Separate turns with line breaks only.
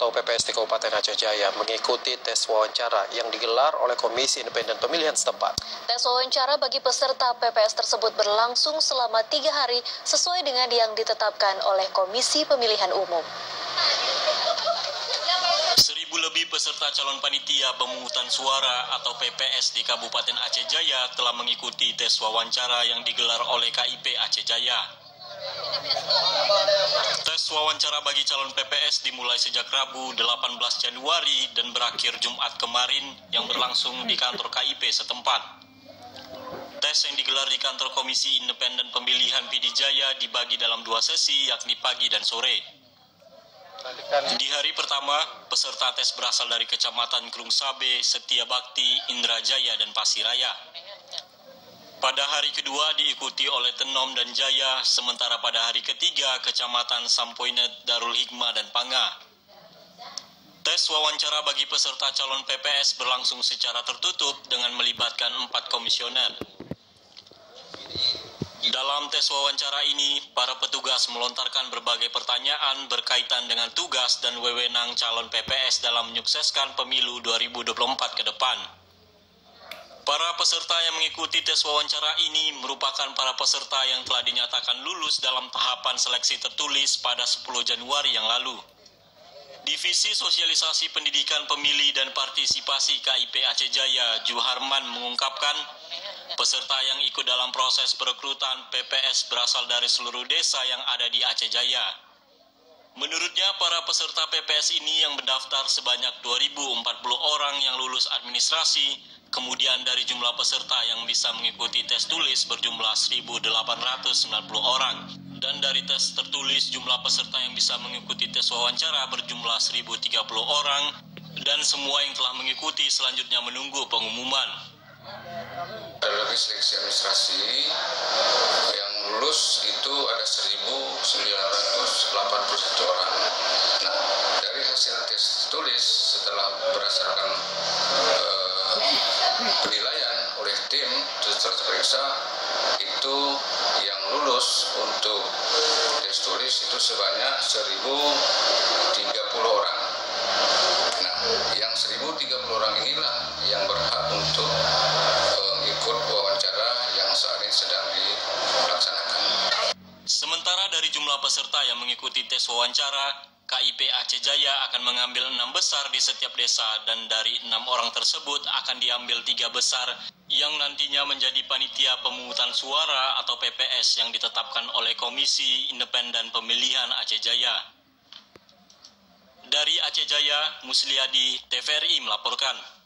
atau PPS di Kabupaten Aceh Jaya mengikuti tes wawancara yang digelar oleh Komisi Independen Pemilihan setempat.
Tes wawancara bagi peserta PPS tersebut berlangsung selama 3 hari sesuai dengan yang ditetapkan oleh Komisi Pemilihan Umum.
1.000 lebih peserta calon panitia pemungutan suara atau PPS di Kabupaten Aceh Jaya telah mengikuti tes wawancara yang digelar oleh KIP Aceh Jaya. Tes wawancara bagi calon PPS dimulai sejak Rabu 18 Januari dan berakhir Jumat kemarin yang berlangsung di kantor KIP setempat. Tes yang digelar di kantor Komisi Independen Pemilihan PD Jaya dibagi dalam 2 sesi, yakni pagi dan sore. Di hari pertama, peserta tes berasal dari Kecamatan Krung Sabe, Setia Bakti, Indrajaya, dan Pasiraya. Pada hari kedua diikuti oleh Tenom dan Jaya, sementara pada hari ketiga Kecamatan Sampoinet, Darul Hikmah, dan Panga. Tes wawancara bagi peserta calon PPS berlangsung secara tertutup dengan melibatkan 4 komisioner. Dalam tes wawancara ini, para petugas melontarkan berbagai pertanyaan berkaitan dengan tugas dan wewenang calon PPS dalam menyukseskan pemilu 2024 ke depan. Para peserta yang mengikuti tes wawancara ini merupakan para peserta yang telah dinyatakan lulus dalam tahapan seleksi tertulis pada 10 Januari yang lalu. Divisi Sosialisasi Pendidikan Pemilih dan Partisipasi KIP Aceh Jaya, Juharman, mengungkapkan peserta yang ikut dalam proses perekrutan PPS berasal dari seluruh desa yang ada di Aceh Jaya. Menurutnya, para peserta PPS ini yang mendaftar sebanyak 2.040 orang yang lulus administrasi, kemudian dari jumlah peserta yang bisa mengikuti tes tulis berjumlah 1.890 orang, dan dari tes tertulis jumlah peserta yang bisa mengikuti tes wawancara berjumlah 1.030 orang, dan semua yang telah mengikuti selanjutnya menunggu pengumuman.
Dari seleksi administrasi yang lulus itu ada 1.981 orang. Nah, dari hasil tes tulis setelah berdasarkan penilaian oleh tim setelah terperiksa, itu yang lulus untuk tes tulis itu sebanyak 1.030 orang. Nah, yang 1.030 orang inilah yang berhak untuk ikut wawancara yang saat ini sedang dilaksanakan.
Sementara dari jumlah peserta yang mengikuti tes wawancara, KIP Aceh Jaya akan mengambil 6 besar di setiap desa, dan dari 6 orang tersebut akan diambil 3 besar yang nantinya menjadi panitia pemungutan suara atau PPS yang ditetapkan oleh Komisi Independen Pemilihan Aceh Jaya. Dari Aceh Jaya, Musliadi, TVRI melaporkan.